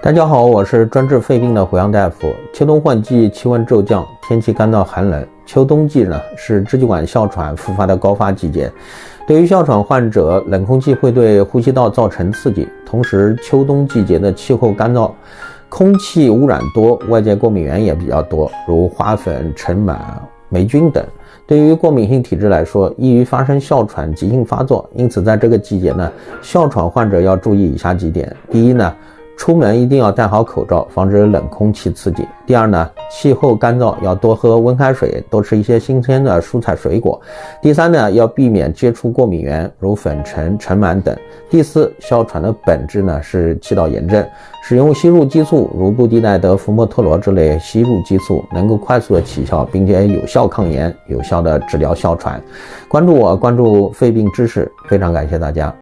大家好，我是专治肺病的胡杨大夫。秋冬换季，气温骤降，天气干燥寒冷。秋冬季呢是支气管哮喘复发的高发季节。对于哮喘患者，冷空气会对呼吸道造成刺激，同时秋冬季节的气候干燥，空气污染多，外界过敏源也比较多，如花粉、尘螨、霉菌等。对于过敏性体质来说，易于发生哮喘急性发作，因此在这个季节呢，哮喘患者要注意以下几点。第一呢，出门一定要戴好口罩，防止冷空气刺激。第二呢，气候干燥，要多喝温开水，多吃一些新鲜的蔬菜水果。第三呢，要避免接触过敏源，如粉尘、尘螨等。第四，哮喘的本质呢是气道炎症，使用吸入激素，如布地奈德、福莫特罗之类吸入激素，能够快速的起效，并且有效抗炎，有效的治疗哮喘。关注我，关注肺病知识，非常感谢大家。